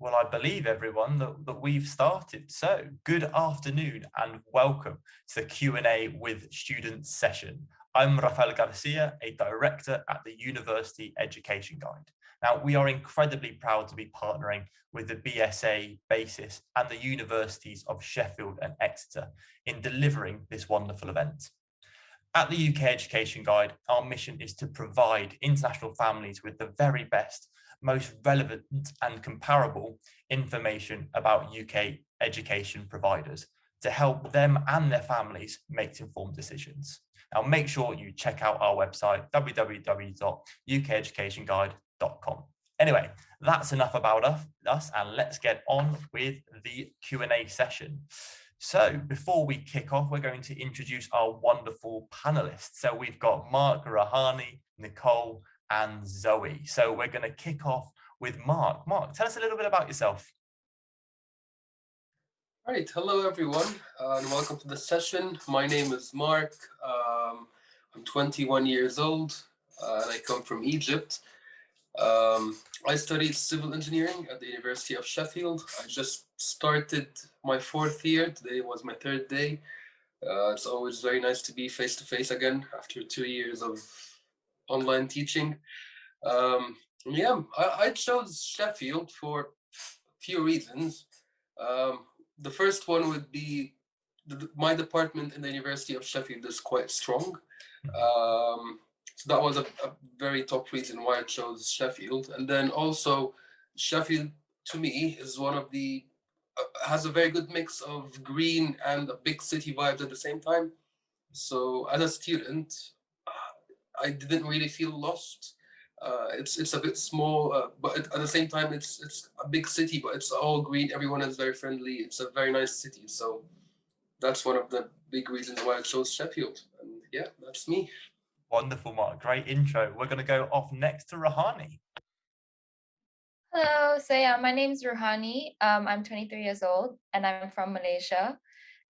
Well, I believe everyone that we've started. So good afternoon and welcome to the Q&A with Students session. I'm Rafael Garcia, a director at the University Education Guide. Now, we are incredibly proud to be partnering with the BSA BASIS and the universities of Sheffield and Exeter in delivering this wonderful event. At the UK Education Guide, our mission is to provide international families with the very best, most relevant and comparable information about UK education providers to help them and their families make informed decisions. Now, make sure you check out our website, www.ukeducationguide.com. Anyway, that's enough about us, and let's get on with the Q&A session. So before we kick off, we're going to introduce our wonderful panelists. So we've got Mark, Rahani, Nicole, and Zoe. So we're going to kick off with Mark. Mark, tell us a little bit about yourself. All right, hello everyone, and welcome to the session. My name is Mark. I'm 21 years old, and I come from Egypt. I studied civil engineering at the University of Sheffield. I just started my fourth year. Today was my third day. It's always very nice to be face to face again after 2 years of online teaching. I chose Sheffield for a few reasons. The first one would be my department in the University of Sheffield is quite strong. So that was a very top reason why I chose Sheffield. And then also Sheffield to me is one of the has a very good mix of green and a big city vibes at the same time. So as a student, I didn't really feel lost. It's a bit small, but at the same time, it's a big city, but it's all green. Everyone is very friendly. It's a very nice city. So that's one of the big reasons why I chose Sheffield. And yeah, that's me. Wonderful, Mark. Great intro. We're going to go off next to Rahani. Hello, so yeah, my name is Ruhani. I'm 23 years old and I'm from Malaysia.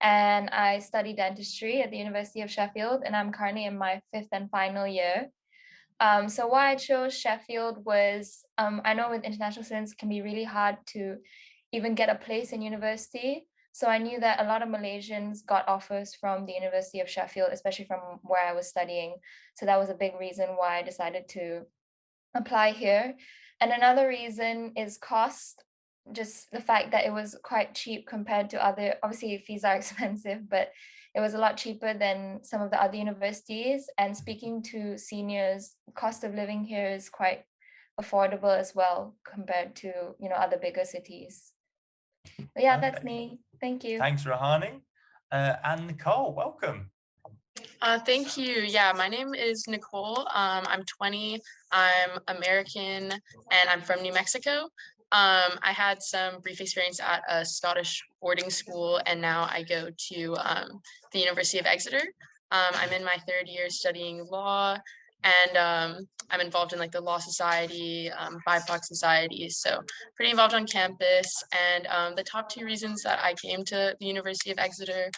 And I study dentistry at the University of Sheffield, and I'm currently in my fifth and final year. So why I chose Sheffield was, I know with international students it can be really hard to even get a place in university. So I knew that a lot of Malaysians got offers from the University of Sheffield, especially from where I was studying. So that was a big reason why I decided to apply here. And another reason is cost, just the fact that it was quite cheap compared to other, obviously fees are expensive, but it was a lot cheaper than some of the other universities. And speaking to seniors, cost of living here is quite affordable as well compared to, other bigger cities. But yeah, that's me. Thank you. Thanks, Rahani. And Nicole, welcome. Thank you. Yeah, my name is Nicole. I'm 20. I'm American, and I'm from New Mexico. I had some brief experience at a Scottish boarding school, and now I go to the University of Exeter. I'm in my third year studying law, and I'm involved in like the Law Society, BIPOC societies, so pretty involved on campus. And the top two reasons that I came to the University of Exeter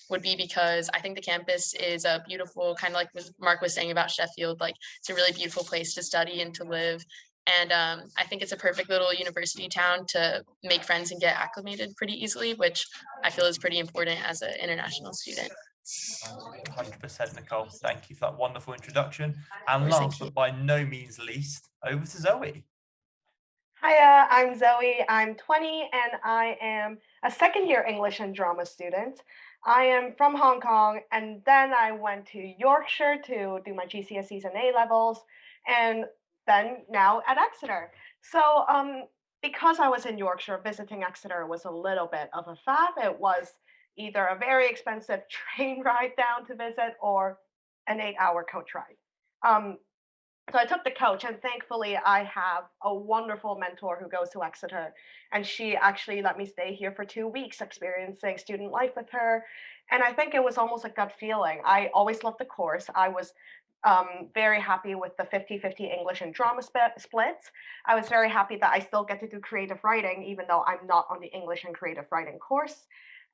would be because I think the campus is a beautiful, kind of like Mark was saying about Sheffield, like it's a really beautiful place to study and to live. And I think it's a perfect little university town to make friends and get acclimated pretty easily, which I feel is pretty important as an international student. 100%, Nicole. Thank you for that wonderful introduction. And last but by no means least, over to Zoe. Hiya, I'm Zoe. I'm 20 and I am a second year English and drama student. I am from Hong Kong, and then I went to Yorkshire to do my GCSEs and A levels, and then now at Exeter. So because I was in Yorkshire, visiting Exeter was a little bit of a faff. It was either a very expensive train ride down to visit or an 8-hour coach ride. So I took the coach, and thankfully I have a wonderful mentor who goes to Exeter, and she actually let me stay here for 2 weeks experiencing student life with her. And I think it was almost a gut feeling. I always loved the course. I was very happy with the 50-50 English and drama splits. I was very happy that I still get to do creative writing, even though I'm not on the English and creative writing course.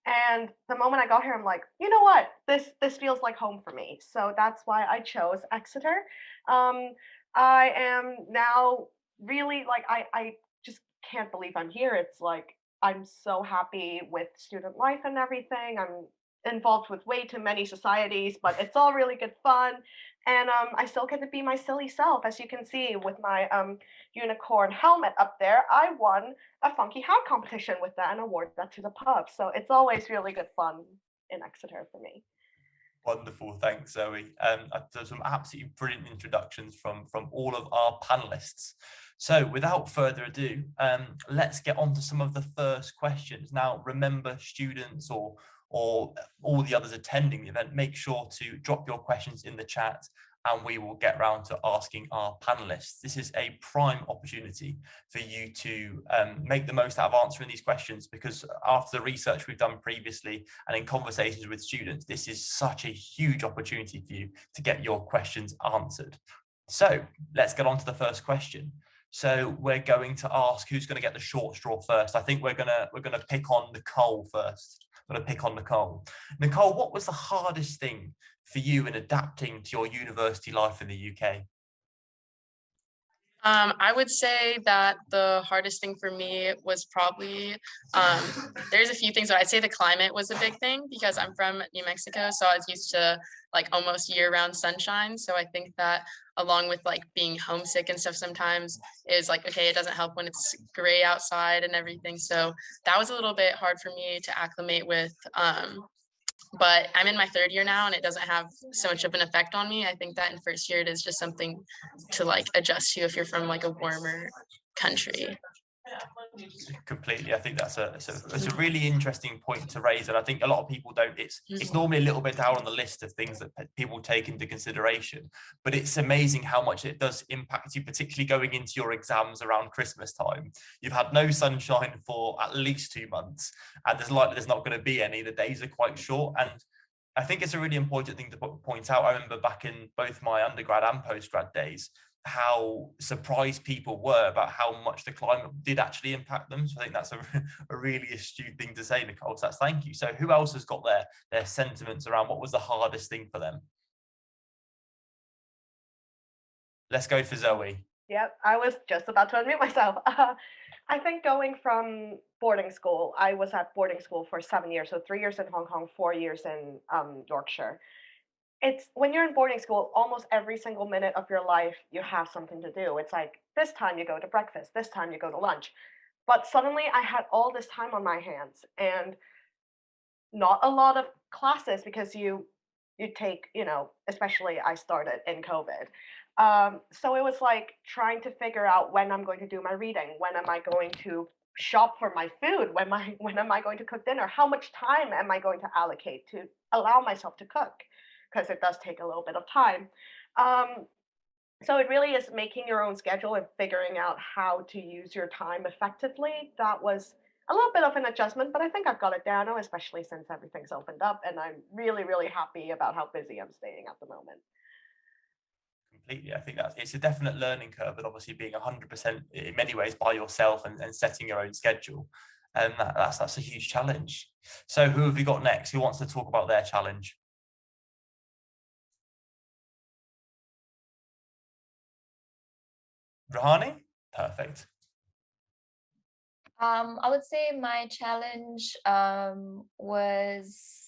And the moment I got here, I'm like, you know what? This feels like home for me. So that's why I chose Exeter. I am now really like I just can't believe I'm here. It's like I'm so happy with student life and everything. I'm involved with way too many societies, but it's all really good fun. And I still get to be my silly self, as you can see with my unicorn helmet up there. I won a funky hat competition with that and awarded that to the pub. So it's always really good fun in Exeter for me. Wonderful, thanks, Zoe. There's some absolutely brilliant introductions from all of our panelists. So without further ado, let's get on to some of the first questions. Now, remember, students or all the others attending the event, make sure to drop your questions in the chat and we will get round to asking our panelists. This is a prime opportunity for you to make the most out of answering these questions, because after the research we've done previously and in conversations with students, this is such a huge opportunity for you to get your questions answered. So let's get on to the first question. So we're going to ask who's going to get the short straw first. I think we're gonna pick on Nicole first. I'm going to pick on Nicole. Nicole, what was the hardest thing for you in adapting to your university life in the UK? I would say that the hardest thing for me was probably, there's a few things, but I'd say the climate was a big thing because I'm from New Mexico. So I was used to like almost year-round sunshine. So I think that along with like being homesick and stuff sometimes is like, okay, it doesn't help when it's gray outside and everything. So that was a little bit hard for me to acclimate with. But I'm in my third year now and it doesn't have so much of an effect on me. I think that in first year, it is just something to like adjust to if you're from like a warmer country. Completely. I think that's a really interesting point to raise, and I think a lot of people don't. It's normally a little bit down on the list of things that people take into consideration, but it's amazing how much it does impact you, particularly going into your exams around Christmas time. You've had no sunshine for at least 2 months, and there's not going to be any. The days are quite short, and I think it's a really important thing to point out. I remember back in both my undergrad and postgrad days, how surprised people were about how much the climate did actually impact them. So I think that's a really astute thing to say, Nicole. So that's thank you. So who else has got their sentiments around what was the hardest thing for them? Let's go for Zoe. Yep, I was just about to unmute myself. I think going from boarding school, I was at boarding school for 7 years, so 3 years in Hong Kong, 4 years in Yorkshire. It's when you're in boarding school, almost every single minute of your life, you have something to do. It's like this time you go to breakfast, this time you go to lunch. But suddenly I had all this time on my hands and not a lot of classes because you take, especially I started in COVID. So it was like trying to figure out when I'm going to do my reading, when am I going to shop for my food, when am I going to cook dinner, how much time am I going to allocate to allow myself to cook, because it does take a little bit of time. So it really is making your own schedule and figuring out how to use your time effectively. That was a little bit of an adjustment, but I think I've got it down now, especially since everything's opened up, and I'm really, really happy about how busy I'm staying at the moment. Completely. I think it's a definite learning curve, and obviously being 100% in many ways by yourself and setting your own schedule. And that's a huge challenge. So who have we got next? Who wants to talk about their challenge? Rahani? Perfect. I would say my challenge was,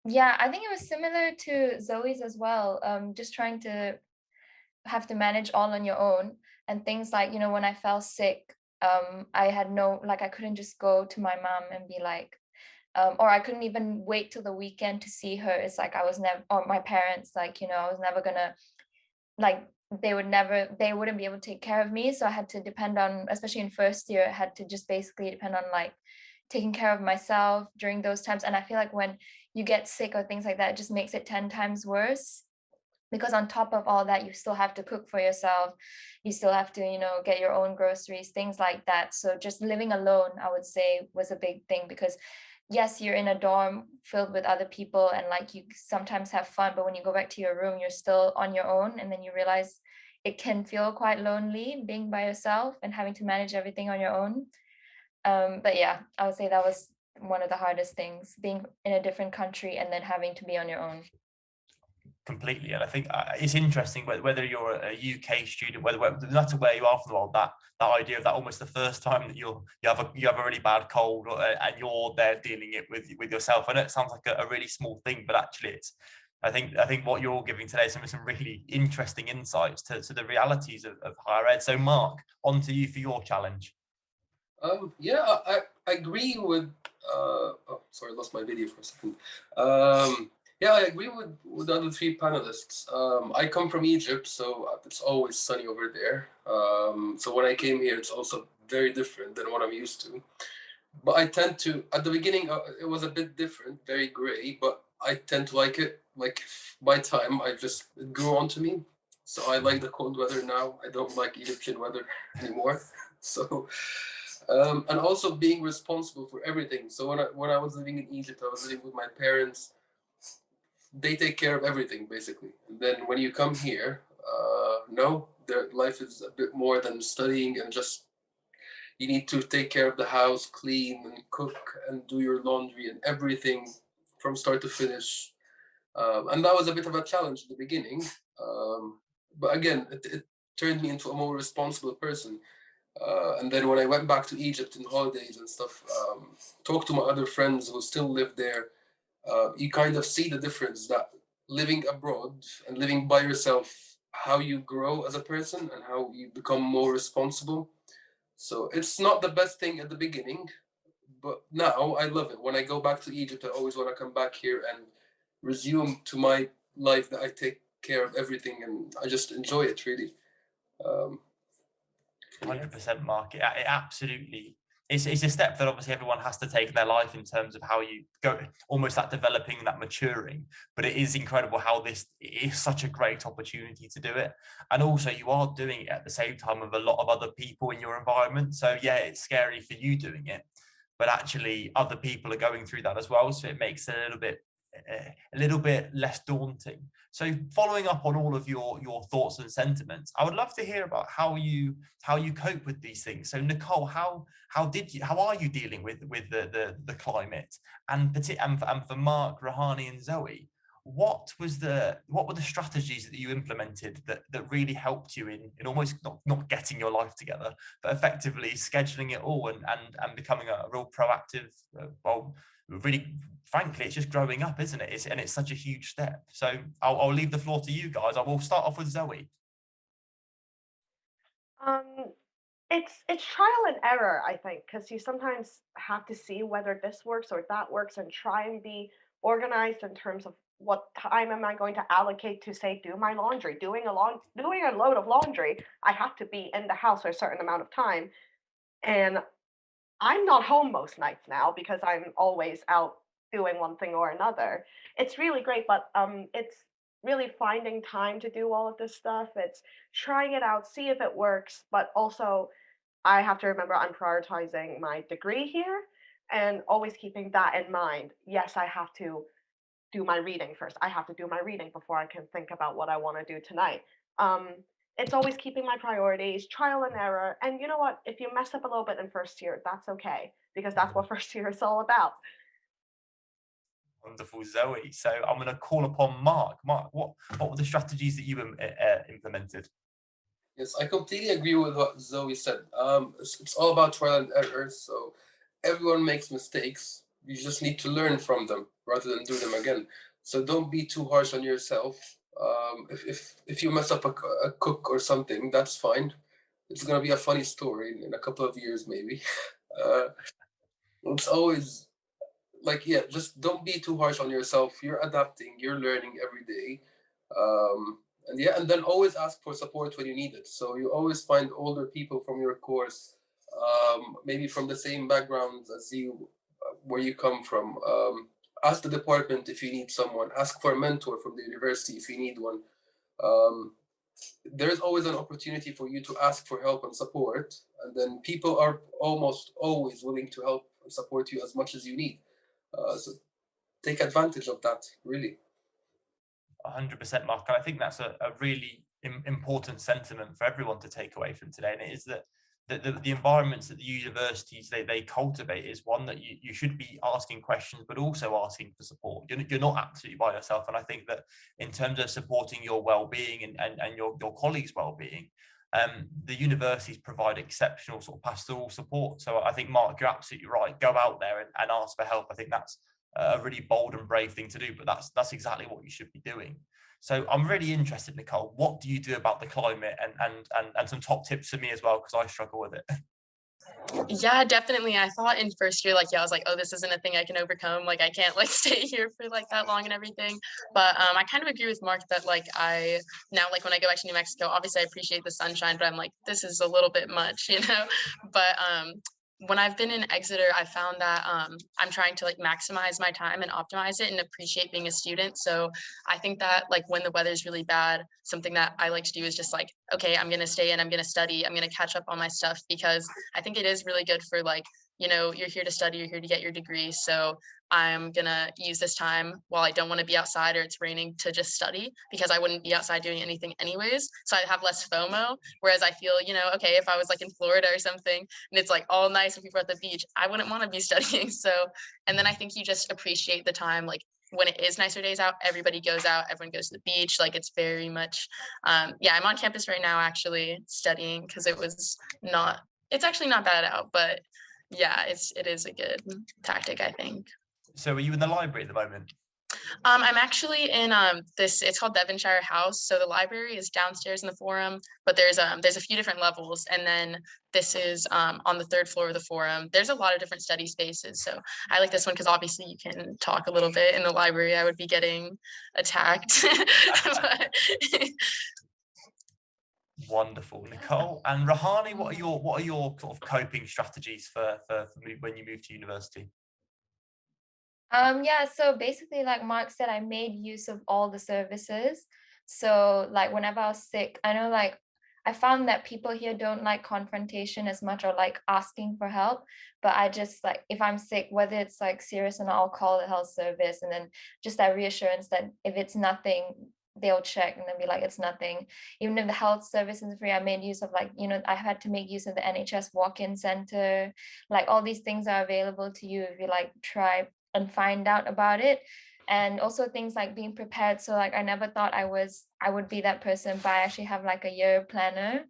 yeah, I think it was similar to Zoe's as well. Just trying to have to manage all on your own, and things like, when I fell sick, I had I couldn't just go to my mom and be like, or I couldn't even wait till the weekend to see her. It's like I was never, or my parents, like, I was never gonna, like, they wouldn't be able to take care of me. So I had to depend on, especially in first year, I had to just basically depend on like taking care of myself during those times. And I feel like when you get sick or things like that, it just makes it 10 times worse, because on top of all that, you still have to cook for yourself, you still have to get your own groceries, things like that. So just living alone, I would say, was a big thing, because yes, you're in a dorm filled with other people and like you sometimes have fun, but when you go back to your room, you're still on your own, and then you realize it can feel quite lonely being by yourself and having to manage everything on your own. But yeah, I would say that was one of the hardest things, being in a different country and then having to be on your own. Completely, and I think it's interesting whether you're a UK student, whether no matter where you are from the world, that idea of that almost the first time that you have a really bad cold, and you're there dealing it with yourself. I know it sounds like a really small thing, but actually it's. I think what you're giving today is some really interesting insights to the realities of higher ed. So Mark, on to you for your challenge. Yeah, I agree with. Oh, sorry, I lost my video for a second. Yeah, I agree with the other three panelists. I come from Egypt, so it's always sunny over there. So when I came here, it's also very different than what I'm used to. But I tend to, at the beginning, it was a bit different, very gray, but I tend to like it. Like by time, it grew onto me. So I like the cold weather now. I don't like Egyptian weather anymore. So, and also being responsible for everything. So when I was living in Egypt, I was living with my parents. They take care of everything basically. And then when you come here, no, their life is a bit more than studying and just you need to take care of the house, clean and cook and do your laundry and everything from start to finish. And that was a bit of a challenge at the beginning. But again, it turned me into a more responsible person. And then when I went back to Egypt in holidays and stuff, talked to my other friends who still live there, you kind of see the difference that living abroad and living by yourself, how you grow as a person and how you become more responsible. So it's not the best thing at the beginning, but now I love it. When I go back to Egypt, I always want to come back here and resume to my life that I take care of everything and I just enjoy it really. 100%, Mark. It absolutely. It's a step that obviously everyone has to take in their life in terms of how you go, almost that developing, that maturing. But it is incredible how this is such a great opportunity to do it. And also you are doing it at the same time with a lot of other people in your environment. So yeah, it's scary for you doing it, but actually other people are going through that as well. So it makes it a little bit less daunting. So following up on all of your thoughts and sentiments, I would love to hear about how you cope with these things. So Nicole, how are you dealing with the climate, and for Mark, Rahani and Zoe, what were the strategies that you implemented that really helped you in almost not getting your life together, but effectively scheduling it all and becoming a real proactive, really, frankly, it's just growing up, isn't it? It's such a huge step. So I'll leave the floor to you guys. I will start off with Zoe. It's trial and error, I think, because you sometimes have to see whether this works or that works and try and be organized in terms of what time am I going to allocate to, say, do my laundry. Doing a load of laundry, I have to be in the house for a certain amount of time, and I'm not home most nights now because I'm always out doing one thing or another. It's really great, but it's really finding time to do all of this stuff. It's trying it out, see if it works, but also I have to remember I'm prioritizing my degree here and always keeping that in mind. Yes, I have to do my reading first. I have to do my reading before I can think about what I want to do tonight. Um, it's always keeping my priorities, trial and error. And you know what? If you mess up a little bit in first year, that's okay, because that's what first year is all about. Wonderful, Zoe. So I'm going to call upon Mark. Mark, what were the strategies that you implemented? Yes, I completely agree with what Zoe said. It's all about trial and error. So everyone makes mistakes. You just need to learn from them rather than do them again. So don't be too harsh on yourself. If you mess up a cook or something, that's fine. It's gonna be a funny story in a couple of years, maybe. It's always like, yeah, just don't be too harsh on yourself. You're adapting, you're learning every day. And yeah, and then always ask for support when you need it. So you always find older people from your course, maybe from the same background as you, where you come from. Ask the department if you need someone. Ask for a mentor from the university if you need one. There's always an opportunity for you to ask for help and support, and then people are almost always willing to help and support you as much as you need. So take advantage of that, really. 100%, Mark. And I think that's a really important sentiment for everyone to take away from today. And it is that the environments that the universities they cultivate is one that you should be asking questions, but also asking for support. You're not absolutely by yourself. And I think that in terms of supporting your well-being and your colleagues' well-being, the universities provide exceptional sort of pastoral support. So I think, Mark, you're absolutely right. Go out there and ask for help. I think that's a really bold and brave thing to do, but that's exactly what you should be doing. So I'm really interested, Nicole, what do you do about the climate, and some top tips for me as well, because I struggle with it. Yeah, definitely. I thought in first year, like, yeah, I was like, oh, this isn't a thing I can overcome. Like, I can't like stay here for like that long and everything. But I kind of agree with Mark that like I now, like when I go back to New Mexico, obviously I appreciate the sunshine, but I'm like, this is a little bit much, you know? But when I've been in Exeter, I found that I'm trying to like maximize my time and optimize it and appreciate being a student. So I think that like when the weather's really bad, something that I like to do is just like, okay, I'm going to stay in, I'm going to study, I'm going to catch up on my stuff, because I think it is really good for like, you know, you're here to study, you're here to get your degree. So I'm going to use this time while I don't want to be outside or it's raining to just study, because I wouldn't be outside doing anything anyways. So I have less FOMO. Whereas I feel, you know, okay, if I was like in Florida or something and it's like all nice and people are at the beach, I wouldn't want to be studying. So, and then I think you just appreciate the time. Like when it is nicer days out, everybody goes out, everyone goes to the beach. Like it's very much, yeah, I'm on campus right now actually studying, because it's actually not bad out, but yeah, it is a good tactic, I think. So are you in the library at the moment? I'm actually in it's called Devonshire House. So the library is downstairs in the forum, but there's a few different levels, and then this is on the third floor of the forum. There's a lot of different study spaces. So I like this one because obviously you can talk a little bit. In the library, I would be getting attacked. But Wonderful, Nicole. And Rahani, what are your sort of coping strategies for when you move to university? Yeah, so basically, like Mark said, I made use of all the services. So like whenever I was sick, I know like I found that people here don't like confrontation as much or like asking for help. But I just like, if I'm sick, whether it's like serious or not, I'll call the health service, and then just that reassurance that if it's nothing, they'll check and they'll be like, it's nothing. Even if the health service is free, I made use of like, you know, I had to make use of the NHS walk-in center. Like all these things are available to you if you like try and find out about it. And also things like being prepared. So like I never thought I would be that person, but I actually have like a year planner,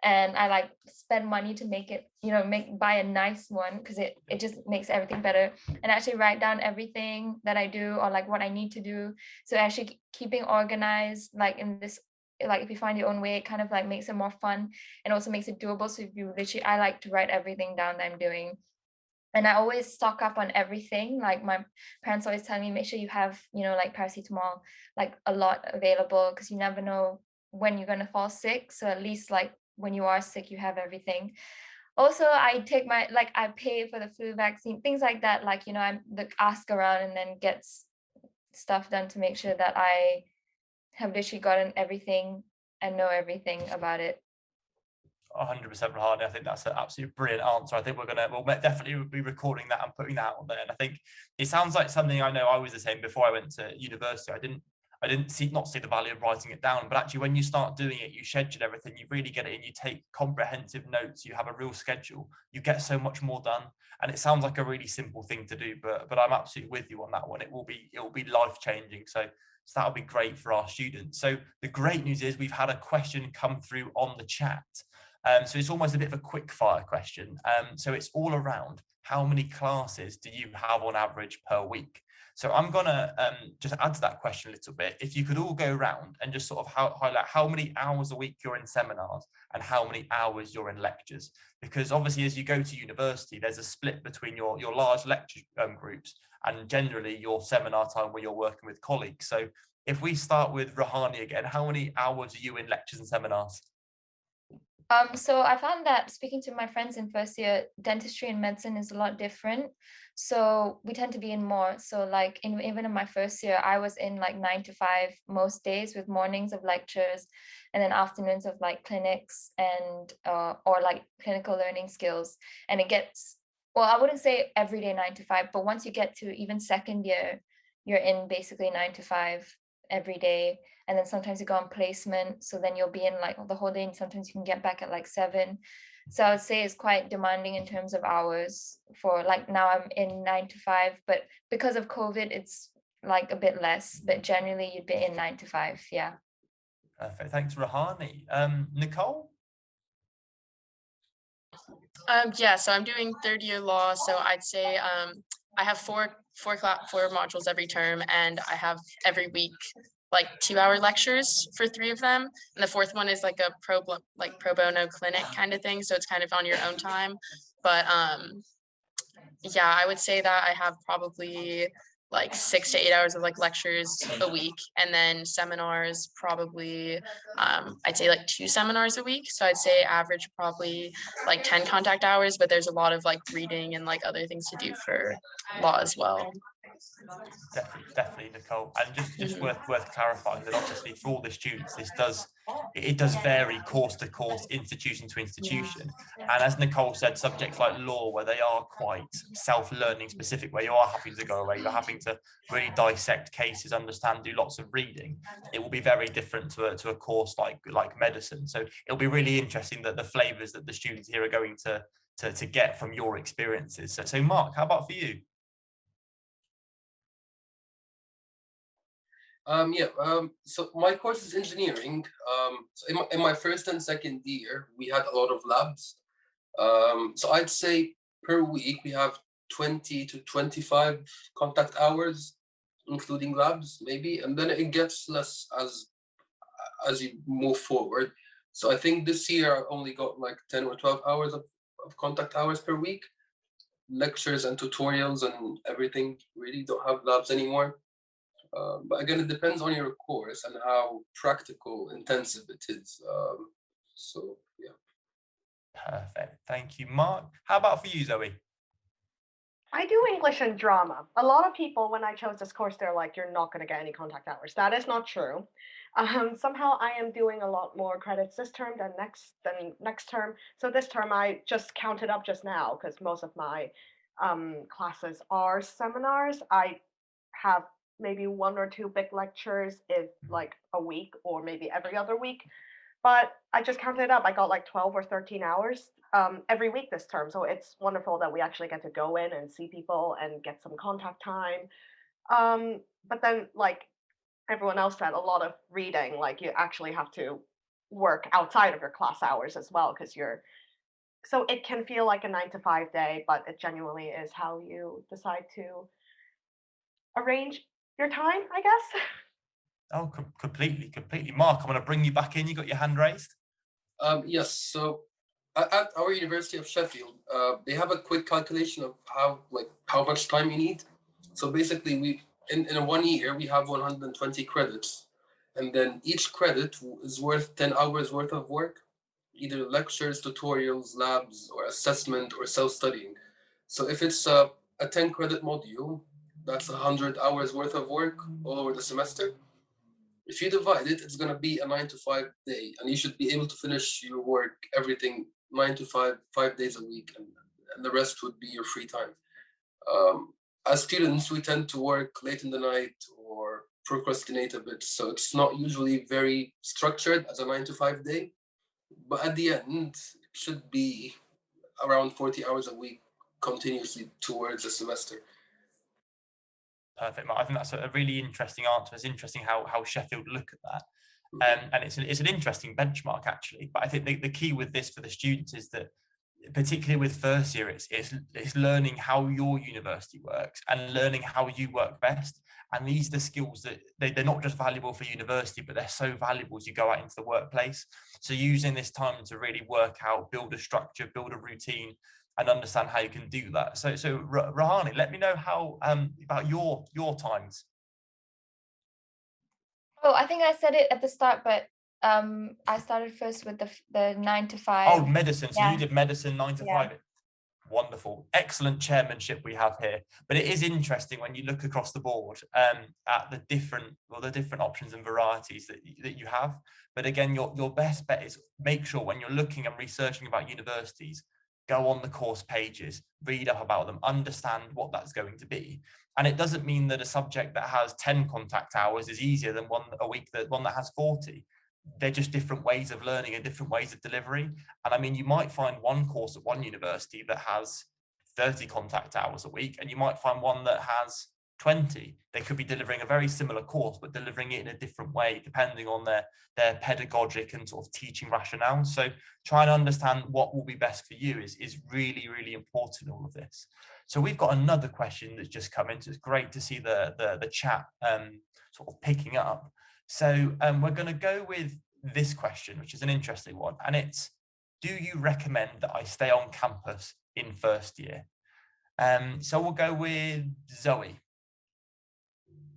and I like spend money to make it, you know, buy a nice one, because it just makes everything better, and actually write down everything that I do or like what I need to do. So actually keeping organized, like in this, like if you find your own way, it kind of like makes it more fun and also makes it doable. So if you literally, I like to write everything down that I'm doing. And I always stock up on everything. Like my parents always tell me, make sure you have, you know, like paracetamol, like a lot available, because you never know when you're gonna fall sick. So at least like when you are sick, you have everything. Also, I take I pay for the flu vaccine, things like that. Like, you know, I'm the ask around and then get stuff done to make sure that I have literally gotten everything and know everything about it. 100%, Rahani. I think that's an absolutely brilliant answer. I think we'll definitely be recording that and putting that out there. And I think it sounds like something I know I was the same before I went to university. I didn't see the value of writing it down, but actually when you start doing it, you schedule everything, you really get it in, you take comprehensive notes, you have a real schedule, you get so much more done. And it sounds like a really simple thing to do, but I'm absolutely with you on that one. It will be life-changing. So that'll be great for our students. So the great news is we've had a question come through on the chat. So it's almost a bit of a quick fire question. So it's all around how many classes do you have on average per week? So I'm gonna just add to that question a little bit. If you could all go around and just sort of highlight how many hours a week you're in seminars and how many hours you're in lectures. Because obviously as you go to university, there's a split between your large lecture groups and generally your seminar time where you're working with colleagues. So if we start with Rahani again, how many hours are you in lectures and seminars? So I found that speaking to my friends in first year, dentistry and medicine is a lot different. So we tend to be in more. So like even in my first year, I was in like 9 to 5 most days, with mornings of lectures and then afternoons of like clinics and or like clinical learning skills. And it gets, well, I wouldn't say every day 9 to 5, but once you get to even second year, you're in basically 9 to 5 every day. And then sometimes you go on placement, so then you'll be in like the whole day, and sometimes you can get back at like 7. So I would say it's quite demanding in terms of hours. For like now I'm in 9 to 5, but because of COVID, it's like a bit less, but generally you'd be in 9 to 5. Yeah. Perfect. Thanks, Rahani. Nicole? Yeah, so I'm doing third year law. So I'd say I have four modules every term, and I have every week like 2-hour lectures for 3 of them. And the fourth one is like a pro bono clinic kind of thing. So it's kind of on your own time. But yeah, I would say that I have probably like 6 to 8 hours of like lectures a week, and then seminars probably I'd say like 2 seminars a week. So I'd say average probably like 10 contact hours, but there's a lot of like reading and like other things to do for law as well. Definitely, Nicole. And just worth clarifying that obviously for all the students, it does vary course to course, institution to institution. And as Nicole said, subjects like law, where they are quite self-learning specific, where you are having to go away, you're having to really dissect cases, understand, do lots of reading. It will be very different to a course like medicine. So it'll be really interesting that the flavors that the students here are going to get from your experiences. So Mark, how about for you? So my course is engineering. So in my first and second year, we had a lot of labs. So I'd say per week we have 20 to 25 contact hours, including labs, maybe, and then it gets less as you move forward. So I think this year I only got like 10 or 12 hours of contact hours per week. Lectures and tutorials and everything really don't have labs anymore. But again, it depends on your course and how practical intensive it is. So yeah. Perfect. Thank you, Mark. How about for you, Zoe? I do English and drama. A lot of people, when I chose this course, they're like, you're not going to get any contact hours. That is not true. Somehow I am doing a lot more credits this term than next term. So this term I just counted up just now because most of my classes are seminars. I have maybe 1 or 2 big lectures if like a week or maybe every other week. But I just counted it up. I got like 12 or 13 hours every week this term. So it's wonderful that we actually get to go in and see people and get some contact time. But then, like everyone else said, a lot of reading, like you actually have to work outside of your class hours as well because so it can feel like a 9 to 5 day, but it genuinely is how you decide to arrange your time, I guess. Oh, completely. Mark, I'm going to bring you back in. You got your hand raised? Yes. So at our University of Sheffield, they have a quick calculation of how much time you need. So basically, we in a 1 year we have 120 credits, and then each credit is worth 10 hours worth of work, either lectures, tutorials, labs, or assessment or self-studying. So if it's a 10 credit module, that's 100 hours worth of work all over the semester. If you divide it, it's going to be a 9 to 5 day, and you should be able to finish your work, everything 9 to 5 days a week, and the rest would be your free time. As students, we tend to work late in the night or procrastinate a bit, so it's not usually very structured as a 9 to 5 day, but at the end, it should be around 40 hours a week continuously towards a semester. Perfect, Mark. I think that's a really interesting answer. It's interesting how Sheffield look at that. And it's an interesting benchmark, actually. But I think the key with this for the students is that, particularly with first year, it's learning how your university works and learning how you work best. And these are the skills that they're not just valuable for university, but they're so valuable as you go out into the workplace. So using this time to really work out, build a structure, build a routine, and understand how you can do that. So Rahani, let me know how about your times. Oh, I think I said it at the start, but I started first with the 9 to 5. Oh, medicine. So you did medicine 9 to 5. Wonderful, excellent chairmanship we have here. But it is interesting when you look across the board at the different options and varieties that you have. But again, your best bet is make sure when you're looking and researching about universities, go on the course pages, read up about them, understand what that's going to be. And it doesn't mean that a subject that has 10 contact hours is easier than one that has 40. they're just different ways of learning and different ways of delivery. And I mean, you might find one course at one university that has 30 contact hours a week, and you might find one that has 20. They could be delivering a very similar course, but delivering it in a different way, depending on their pedagogic and sort of teaching rationale. So trying to understand what will be best for you is really, really important in all of this. So we've got another question that's just come in. So it's great to see the chat sort of picking up. So we're going to go with this question, which is an interesting one. And it's, do you recommend that I stay on campus in first year? So we'll go with Zoe.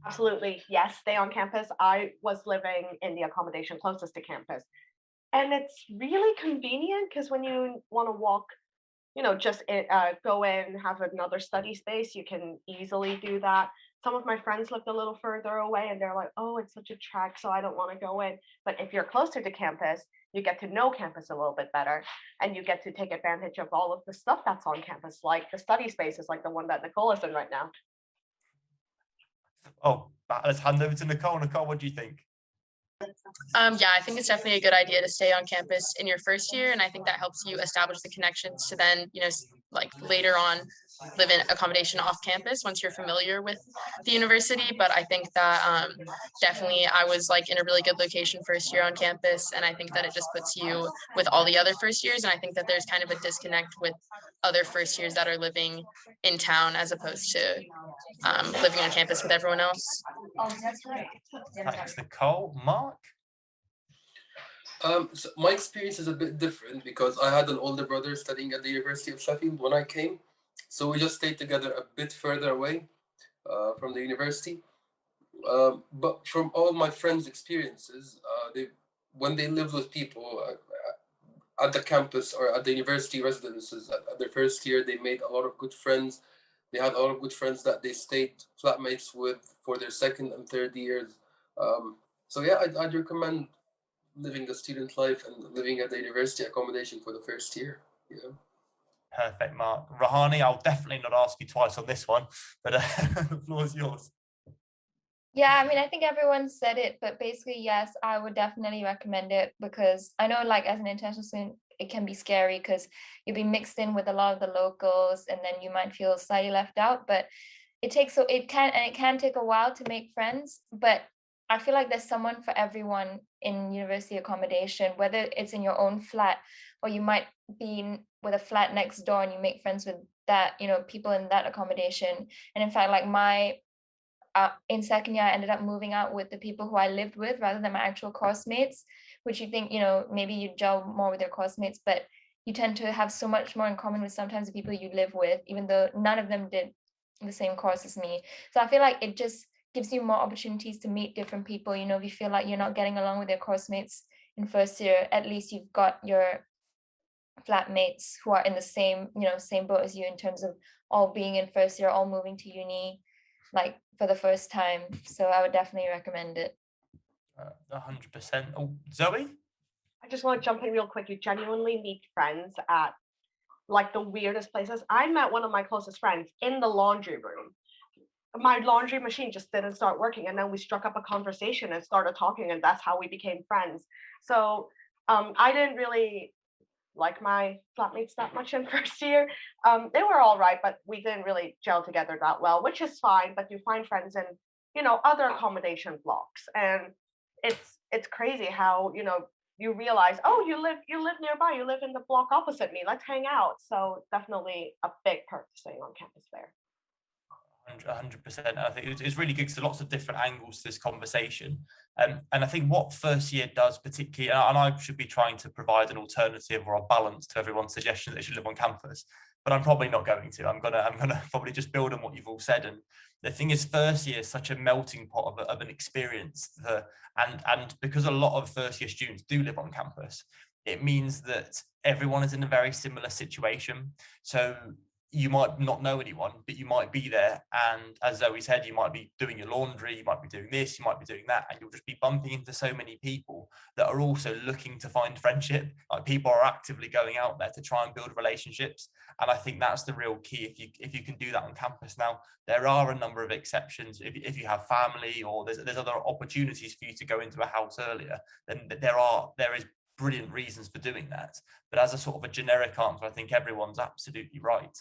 Absolutely, yes, stay on campus. I was living in the accommodation closest to campus. And it's really convenient because when you want to walk, just go in, have another study space, you can easily do that. Some of my friends lived a little further away and they're like, oh, it's such a trek, so I don't want to go in. But if you're closer to campus, you get to know campus a little bit better and you get to take advantage of all of the stuff that's on campus, like the study spaces, like the one that Nicole is in right now. Oh, let's hand over to Nicole. Nicole, what do you think? Yeah, I think it's definitely a good idea to stay on campus in your first year, and I think that helps you establish the connections to then, like later on live in accommodation off campus once you're familiar with the university. But I think that definitely I was like in a really good location first year on campus, and I think that it just puts you with all the other first years, and I think that there's kind of a disconnect with other first years that are living in town as opposed to living on campus with everyone else. Thanks, Nicole. Mark? So my experience is a bit different because I had an older brother studying at the University of Sheffield when I came. So we just stayed together a bit further away from the university. But from all my friends' experiences, when they lived with people at the campus or at the university residences at their first year, they made a lot of good friends. They had a lot of good friends that they stayed flatmates with for their second and third years. So yeah, I'd recommend living the student life and living at the university accommodation for the first year. Yeah. Perfect, Mark. Rahani, I'll definitely not ask you twice on this one, but the floor is yours. Yeah, I mean, I think everyone said it, but basically, yes, I would definitely recommend it because I know, like, as an international student, it can be scary because you'll be mixed in with a lot of the locals, and then you might feel slightly left out. But it can take a while to make friends, but I feel like there's someone for everyone in university accommodation, whether it's in your own flat or you might be with a flat next door and you make friends with that, people in that accommodation. And in fact, like in second year, I ended up moving out with the people who I lived with rather than my actual course mates, which you think, maybe you gel more with your course mates, but you tend to have so much more in common with sometimes the people you live with, even though none of them did the same course as me. So I feel like it just gives you more opportunities to meet different people. If you feel like you're not getting along with your course mates in first year, at least you've got your flatmates who are in the same boat as you in terms of all being in first year, all moving to uni like for the first time. So I would definitely recommend it. 100%. Oh, Zoe? I just want to jump in real quick. You genuinely meet friends at like the weirdest places. I met one of my closest friends in the laundry room. My laundry machine just didn't start working, and then we struck up a conversation and started talking, and that's how we became friends. So I didn't really like my flatmates that much in first year. They were all right, but we didn't really gel together that well, which is fine. But you find friends in other accommodation blocks, and it's crazy how you realize, oh, you live nearby, you live in the block opposite me, let's hang out. So definitely a big perk to staying on campus there. 100%. I think it's really good because there's lots of different angles to this conversation. And I think what first year does particularly, and I should be trying to provide an alternative or a balance to everyone's suggestion that they should live on campus, but I'm probably not going to. I'm gonna probably just build on what you've all said. And the thing is, first year is such a melting pot of an experience, and because a lot of first year students do live on campus, it means that everyone is in a very similar situation. So you might not know anyone, but you might be there. And as Zoe said, you might be doing your laundry, you might be doing this, you might be doing that, and you'll just be bumping into so many people that are also looking to find friendship. Like, people are actively going out there to try and build relationships. And I think that's the real key. If you can do that on campus. Now, there are a number of exceptions. If you have family, or there's other opportunities for you to go into a house earlier, then there is brilliant reasons for doing that. But as a sort of a generic answer, I think everyone's absolutely right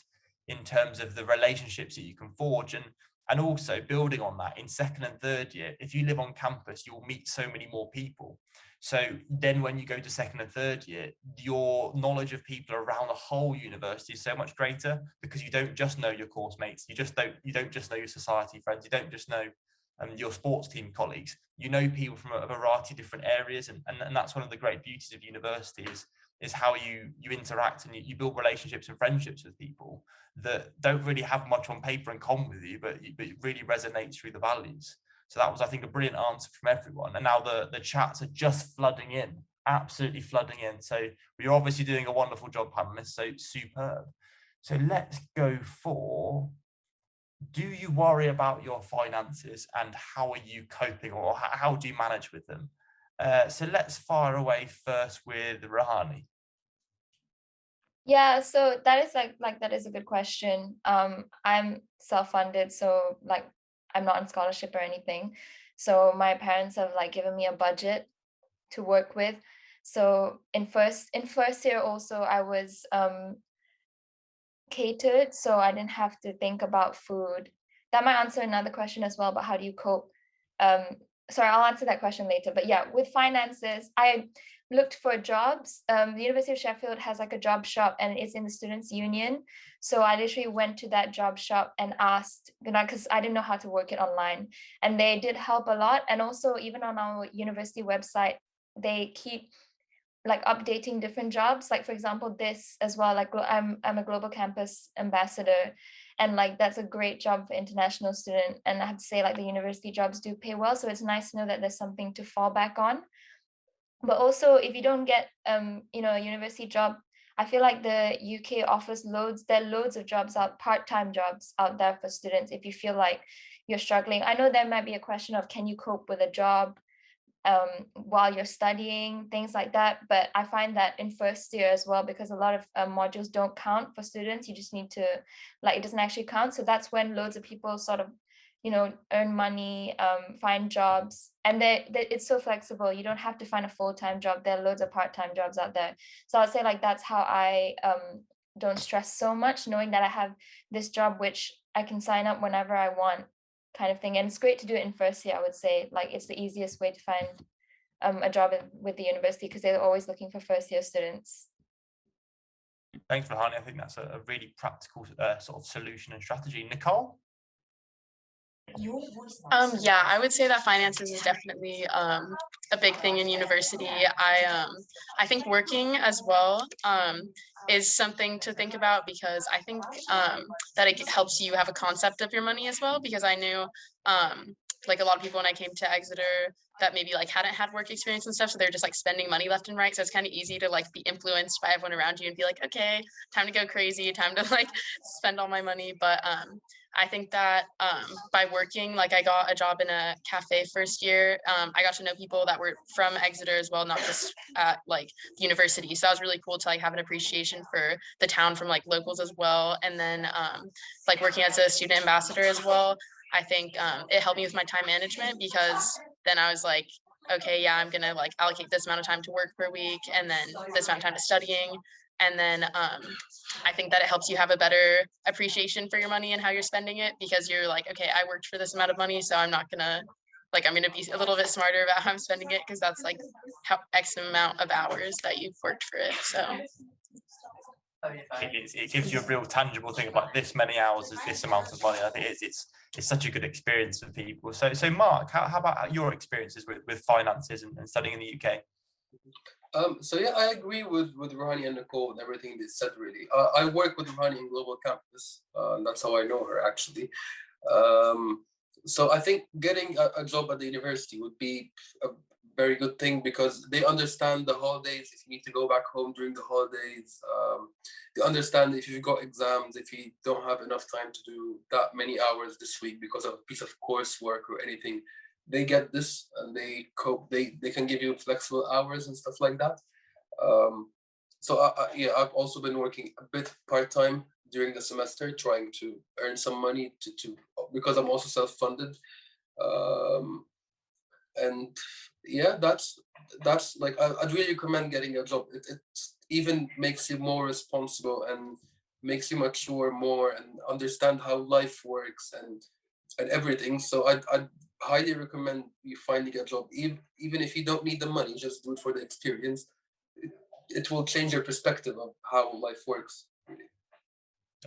in terms of the relationships that you can forge, and also building on that in second and third year. If you live on campus, you'll meet so many more people. So then when you go to second and third year, your knowledge of people around the whole university is so much greater, because you don't just know your course mates, you don't just know your society friends, you don't just know your sports team colleagues. You know people from a variety of different areas, and that's one of the great beauties of university is how you interact, and you build relationships and friendships with people that don't really have much on paper in common with you, but it really resonates through the values. So that was, I think, a brilliant answer from everyone. And now the chats are just flooding in, absolutely flooding in. So you're obviously doing a wonderful job, panelists, so superb. So let's go for, do you worry about your finances, and how are you coping, or how do you manage with them? So let's fire away first with Rahani. Yeah, so that is like that is a good question. I'm self-funded, so like I'm not on scholarship or anything. So my parents have like given me a budget to work with. So in first year also, I was catered, so I didn't have to think about food. That might answer another question as well about how do you cope. Sorry, I'll answer that question later. But yeah, with finances, I looked for jobs. The University of Sheffield has like a job shop, and it's in the Students' Union. So I literally went to that job shop and asked, because I didn't know how to work it online. And they did help a lot. And also, even on our university website, they keep like updating different jobs, like for example this as well, like I'm a global campus ambassador, and like that's a great job for international student, and I have to say like the university jobs do pay well, so it's nice to know that there's something to fall back on. But also, if you don't get a university job, I feel like the UK offers there are loads of jobs out, part-time jobs out there for students if you feel like you're struggling. I know there might be a question of, can you cope with a job while you're studying, things like that. But I find that in first year as well, because a lot of modules don't count for students, you just need to, like, it doesn't actually count. So that's when loads of people sort of, earn money, find jobs, and it's so flexible. You don't have to find a full-time job. There are loads of part-time jobs out there. So I'd say like that's how I don't stress so much, knowing that I have this job which I can sign up whenever I want, kind of thing. And it's great to do it in first year, I would say. Like, it's the easiest way to find a job with the university, because they're always looking for first year students. Thanks, Rahani. I think that's a really practical sort of solution and strategy. Nicole? Yeah, I would say that finances is definitely a big thing in university. I think working as well is something to think about, because I think that it helps you have a concept of your money as well, because I knew like a lot of people when I came to Exeter that maybe like hadn't had work experience and stuff, so they're just like spending money left and right. So it's kind of easy to like be influenced by everyone around you and be like, okay, time to go crazy, time to like spend all my money. But I think that by working, like I got a job in a cafe first year. I got to know people that were from Exeter as well, not just at like the university. So that was really cool to like have an appreciation for the town from like locals as well. And then like working as a student ambassador as well, I think it helped me with my time management, because then I was like, okay, yeah, I'm gonna like allocate this amount of time to work per week, and then this amount of time to studying. And then I think that it helps you have a better appreciation for your money and how you're spending it, because you're like, okay, I worked for this amount of money, so I'm gonna be a little bit smarter about how I'm spending it, because that's like how X amount of hours that you've worked for it. So it gives you a real tangible thing of like, this many hours is this amount of money. I think it's such a good experience for people. So Mark, how about your experiences with finances and studying in the UK? So yeah, I agree with Rahani and Nicole and everything they said, really. I work with Rahani in Global Campus, and that's how I know her, actually. So I think getting a job at the university would be very good thing because they understand the holidays. If you need to go back home during the holidays, they understand if you've got exams, if you don't have enough time to do that many hours this week because of a piece of coursework or anything. They get this and they cope. They can give you flexible hours and stuff like that. So yeah, I've also been working a bit part-time during the semester, trying to earn some money to because I'm also self-funded. And yeah, that's like I'd really recommend getting a job. It even makes you more responsible and makes you mature more and understand how life works and everything. So I'd highly recommend you finding a job, even if you don't need the money, just do it for the experience. It will change your perspective of how life works.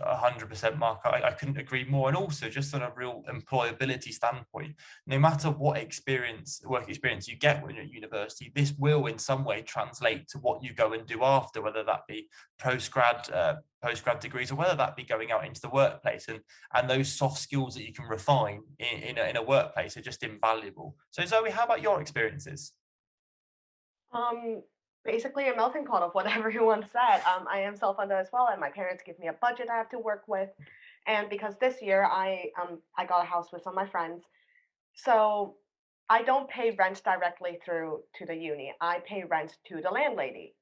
100%, Mark. I couldn't agree more. And also, just on a real employability standpoint, no matter what work experience you get when you're at university, this will in some way translate to what you go and do after, whether that be postgrad degrees or whether that be going out into the workplace. And those soft skills that you can refine in a workplace are just invaluable. So Zoe, how about your experiences? Basically a melting pot of what everyone said. I am self-funded as well, and my parents give me a budget I have to work with. And because this year I got a house with some of my friends, so I don't pay rent directly through to the uni. I pay rent to the landlady.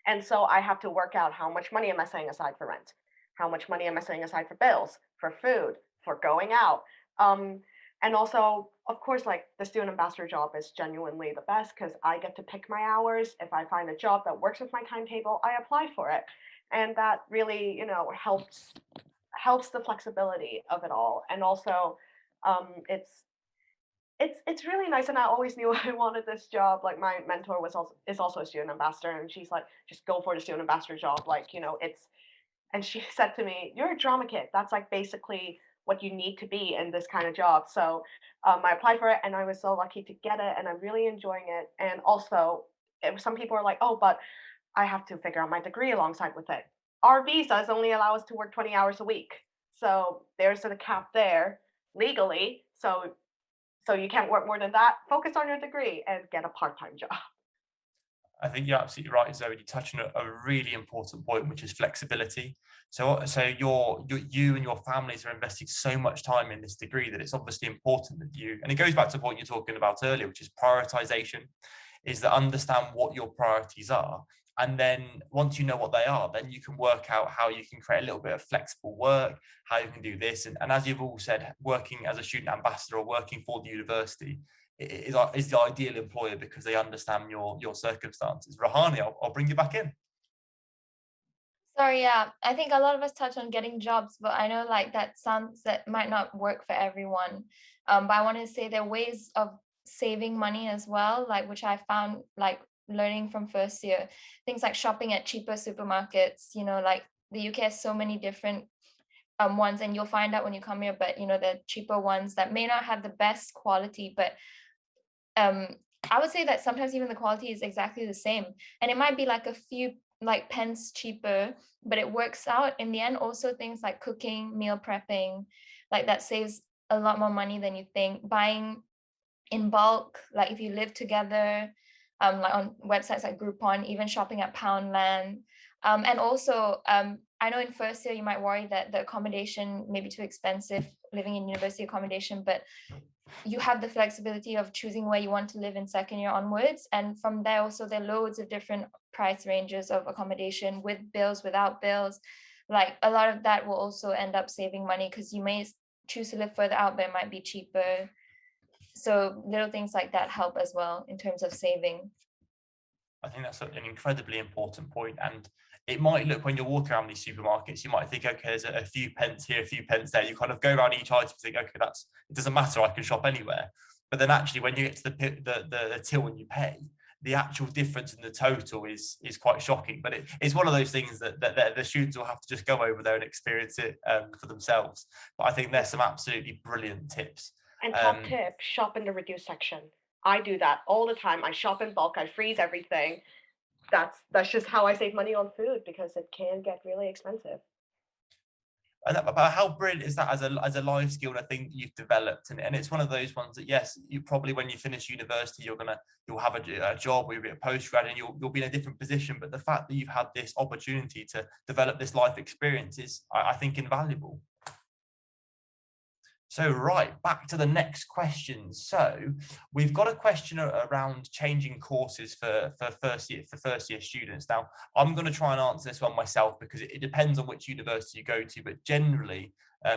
And so I have to work out how much money am I setting aside for rent? How much money am I setting aside for bills, for food, for going out? And also, of course, like the student ambassador job is genuinely the best because I get to pick my hours. If I find a job that works with my timetable, I apply for it. And that really, helps the flexibility of it all. And also, it's really nice, and I always knew I wanted this job. Like my mentor is also a student ambassador, and she's like, just go for the student ambassador job. Like, it's, and she said to me, you're a drama kid. That's like basically what you need to be in this kind of job. So I applied for it, and I was so lucky to get it, and I'm really enjoying it. And also, some people are like, oh, but I have to figure out my degree alongside with it. Our visas only allow us to work 20 hours a week, so there's a cap there legally. So you can't work more than that. Focus on your degree and get a part-time job. I think you're absolutely right, Zoe. You touched on a really important point, which is flexibility. So you and your families are investing so much time in this degree that it's obviously important that you, and it goes back to what you're talking about earlier, which is prioritization, is that understand what your priorities are. And then once you know what they are, then you can work out how you can create a little bit of flexible work, how you can do this. And as you've all said, working as a student ambassador or working for the university is the ideal employer because they understand your circumstances. Rahani, I'll bring you back in. Sorry, yeah. I think a lot of us touch on getting jobs, but I know like that might not work for everyone. But I want to say there are ways of saving money as well, like which I found like learning from first year. Things like shopping at cheaper supermarkets, like the UK has so many different ones, and you'll find out when you come here, but the cheaper ones that may not have the best quality, but I would say that sometimes even the quality is exactly the same, and it might be like a few like pence cheaper, but it works out in the end. Also things like cooking, meal prepping, like that saves a lot more money than you think. Buying in bulk, like if you live together, like on websites like Groupon, even shopping at Poundland. And also, I know in first year you might worry that the accommodation may be too expensive, living in university accommodation, but you have the flexibility of choosing where you want to live in second year onwards. And from there also, there are loads of different price ranges of accommodation with bills, without bills. Like a lot of that will also end up saving money because you may choose to live further out, but it might be cheaper. So little things like that help as well in terms of saving. I think that's an incredibly important point. And it might look, when you're walking around these supermarkets, you might think, okay, there's a few pence here, a few pence there. You kind of go around each item and think, okay, it doesn't matter, I can shop anywhere. But then actually when you get to the till and you pay, the actual difference in the total is quite shocking. But it's one of those things that the students will have to just go over there and experience it for themselves. But I think there's some absolutely brilliant tips. And top tip, shop in the reduced section. I do that all the time. I shop in bulk, I freeze everything. That's just how I save money on food because it can get really expensive. But how brilliant is that as a life skill, I think you've developed, and it's one of those ones that, yes, you probably, when you finish university, you'll have a job, or you'll be a postgrad, and you'll be in a different position. But the fact that you've had this opportunity to develop this life experience is, I think, invaluable. So, right, back to the next question. So we've got a question around changing courses for first year students. Now, I'm going to try and answer this one myself, because it depends on which university you go to, but generally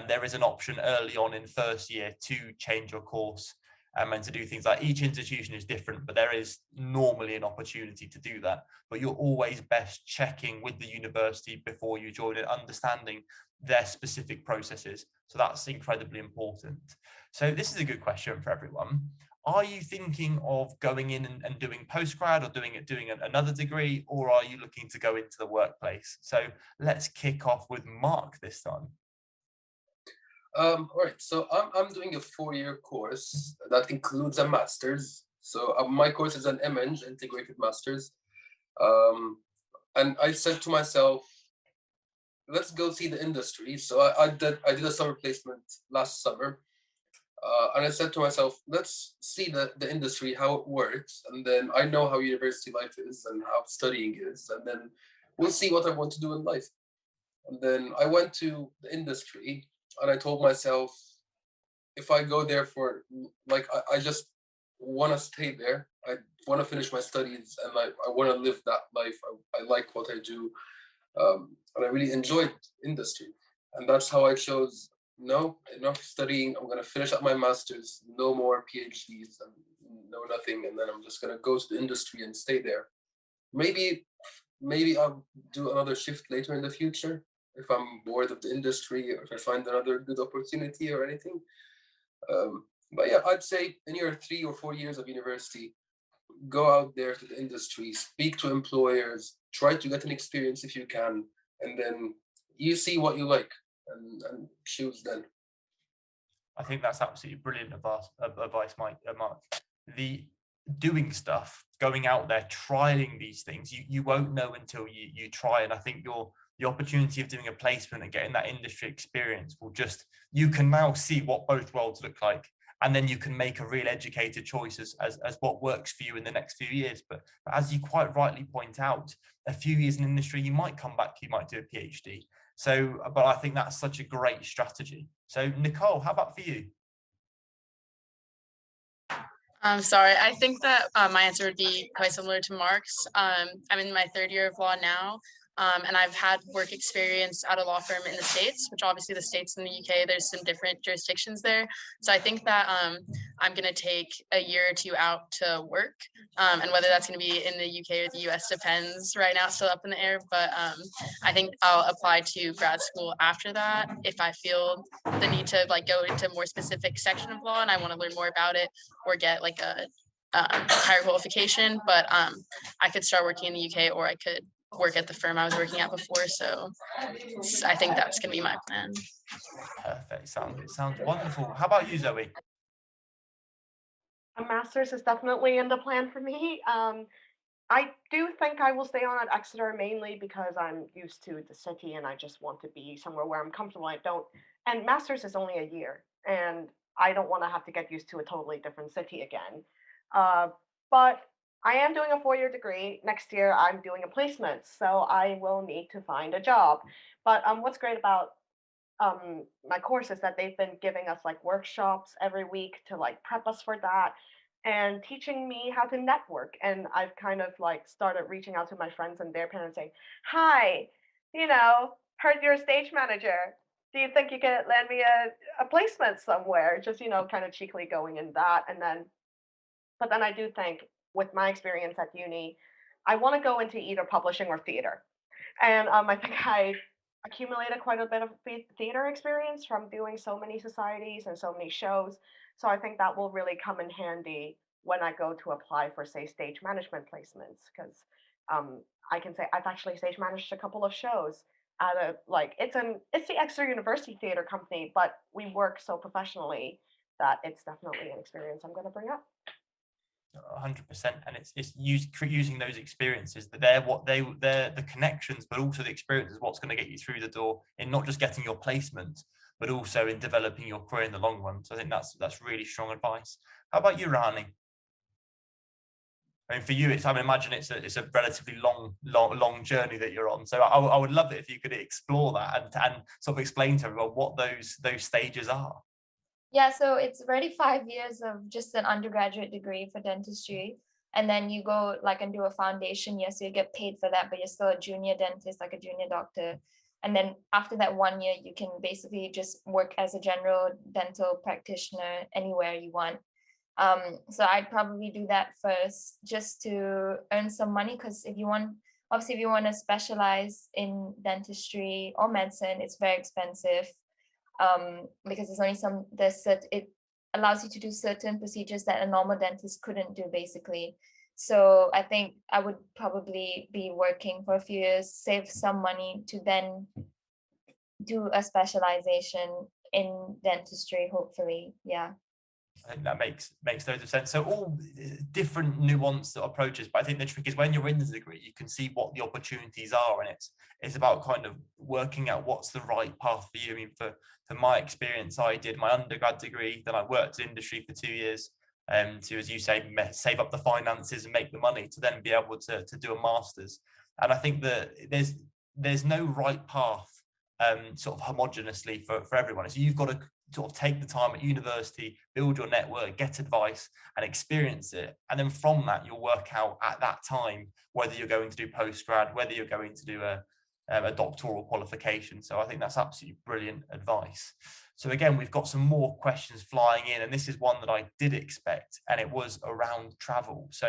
there is an option early on in first year to change your course, and to do things like, each institution is different, but there is normally an opportunity to do that. But you're always best checking with the university before you join it, understanding their specific processes. So that's incredibly important. So this is a good question for everyone. Are you thinking of going in and doing postgrad, or doing another degree, or are you looking to go into the workplace? So let's kick off with Mark this time. All right, so I'm doing a 4-year course that includes a master's. So my course is an MEng, integrated master's. And I said to myself, let's go see the industry. So I did a summer placement last summer, and I said to myself, let's see the industry, how it works, and then I know how university life is and how studying is, and then we'll see what I want to do in life. And then I went to the industry, and I told myself, if I go there for, like, I just want to stay there. I want to finish my studies, and I want to live that life. I like what I do. And I really enjoyed industry, and that's how I chose, no, enough studying, I'm going to finish up my master's, no more PhDs, and no nothing, and then I'm just going to go to the industry and stay there. Maybe I'll do another shift later in the future if I'm bored of the industry, or if I find another good opportunity or anything. But yeah, I'd say in your 3 or 4 years of university, go out there to the industry, speak to employers, try to get an experience if you can, and then you see what you like, and choose then. I think that's absolutely brilliant advice, Mark. The doing stuff, going out there, trialing these things, you won't know until you try. And I think the opportunity of doing a placement and getting that industry experience will just, you can now see what both worlds look like, and then you can make a real educated choice as what works for you in the next few years. But as you quite rightly point out, a few years in industry, you might come back, you might do a PhD. So, but I think that's such a great strategy. So Nicole, how about for you? I'm sorry, I think that my answer would be quite similar to Mark's. I'm in my 3rd year of law now, and I've had work experience at a law firm in the States, which obviously the States and the UK, there's some different jurisdictions there. So I think that I'm going to take a year or 2 out to work, and whether that's going to be in the UK or the US depends. Right now it's still up in the air, but I think I'll apply to grad school after that if I feel the need to like go into a more specific section of law and I want to learn more about it, or get like a higher qualification. But I could start working in the UK, or I could work at the firm I was working at before. So I think that's going to be my plan. Perfect. Sounds wonderful. How about you, Zoe? A master's is definitely in the plan for me. I do think I will stay on at Exeter, mainly because I'm used to the city and I just want to be somewhere where I'm comfortable. And master's is only a year, and I don't want to have to get used to a totally different city again. But I am doing a 4-year degree. Next year, I'm doing a placement, so I will need to find a job. But what's great about my course is that they've been giving us like workshops every week to like prep us for that, and teaching me how to network. And I've kind of like started reaching out to my friends and their parents saying, hi, heard you're a stage manager. Do you think you could land me a placement somewhere? Just, kind of cheekily going in that. But then I do think with my experience at uni, I want to go into either publishing or theater. And I think I accumulated quite a bit of theater experience from doing so many societies and so many shows. So I think that will really come in handy when I go to apply for, say, stage management placements, because I can say I've actually stage managed a couple of shows at it's the Exeter University Theater Company, but we work so professionally that it's definitely an experience I'm going to bring up. 100%, and it's using those experiences, that they're the connections, but also the experience is what's going to get you through the door in not just getting your placement, but also in developing your career in the long run. So I think that's really strong advice. How about you, Rahani? I mean, for you, I imagine it's a relatively long journey that you're on. So I would love it if you could explore that and sort of explain to everyone what those stages are. Yeah, so it's already 5 years of just an undergraduate degree for dentistry. And then you go like and do a foundation year, so you get paid for that, but you're still a junior dentist, like a junior doctor. And then after that 1 year, you can basically just work as a general dental practitioner anywhere you want. So I'd probably do that first just to earn some money, because if you want to specialize in dentistry or medicine, it's very expensive. Because it allows you to do certain procedures that a normal dentist couldn't do, basically. So I think I would probably be working for a few years, save some money to then do a specialization in dentistry, hopefully. Yeah. I think that makes loads of sense. So all different nuanced approaches, but I think the trick is when you're in the degree, you can see what the opportunities are, and it's about kind of working out what's the right path for you. I mean, for my experience, I did my undergrad degree, then I worked in industry for 2 years, to, as you say, save up the finances and make the money to then be able to do a master's. And I think that there's no right path sort of homogeneously for everyone. So you've got to sort of take the time at university, build your network, get advice and experience it. And then from that, you'll work out at that time whether you're going to do postgrad, whether you're going to do a doctoral qualification. So I think that's absolutely brilliant advice. So again, we've got some more questions flying in, and this is one that I did expect, and it was around travel. So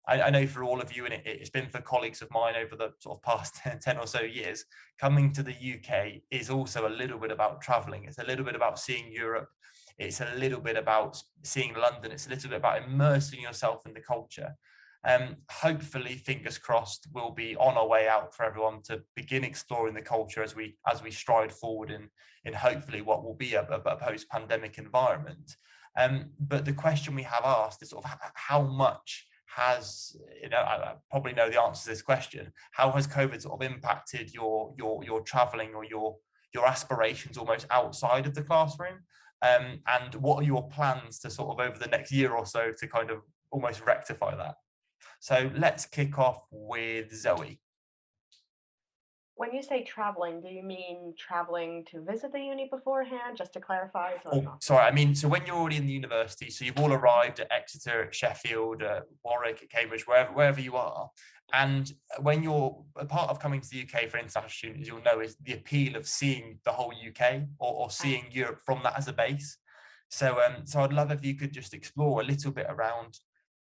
I know for all of you, and it's been for colleagues of mine over the sort of past 10 or so years, coming to the UK is also a little bit about traveling. It's a little bit about seeing Europe. It's a little bit about seeing London. It's a little bit about immersing yourself in the culture. Hopefully, fingers crossed, we'll be on our way out for everyone to begin exploring the culture as we stride forward in hopefully what will be a post-pandemic environment. But the question we have asked is sort of how much has, I probably know the answer to this question, how has COVID sort of impacted your traveling or your aspirations almost outside of the classroom? And what are your plans to sort of over the next year or so to kind of almost rectify that? So let's kick off with Zoe. When you say traveling, do you mean traveling to visit the uni beforehand, just to clarify? Sorry, I mean, so when you're already in the university, so you've all arrived at Exeter, at Sheffield, at Warwick, at Cambridge, wherever you are, and when you're a part of coming to the UK for international students, you'll know is the appeal of seeing the whole UK or seeing Europe from that as a base. So I'd love if you could just explore a little bit around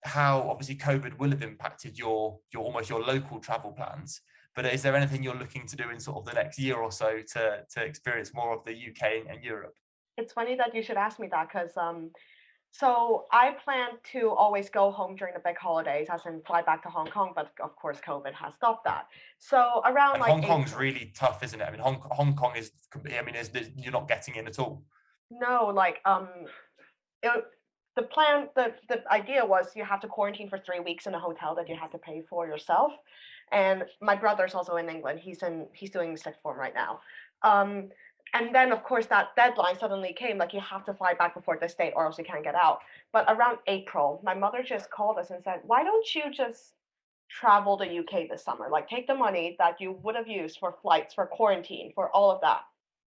how obviously COVID will have impacted your almost your local travel plans. But is there anything you're looking to do in sort of the next year or so to experience more of the UK and Europe? It's funny that you should ask me that, because so I plan to always go home during the big holidays, as in fly back to Hong Kong, but of course COVID has stopped that. So around like Hong Kong's really tough, isn't it? I mean, Hong Kong is, I mean, you're not getting in at all. No, like the plan, the idea was you have to quarantine for 3 weeks in a hotel that you have to pay for yourself. And my brother's also in England. He's doing sixth form right now. And then of course that deadline suddenly came, like you have to fly back before this date or else you can't get out. But around April, my mother just called us and said, why don't you just travel to UK this summer? Like take the money that you would have used for flights, for quarantine, for all of that,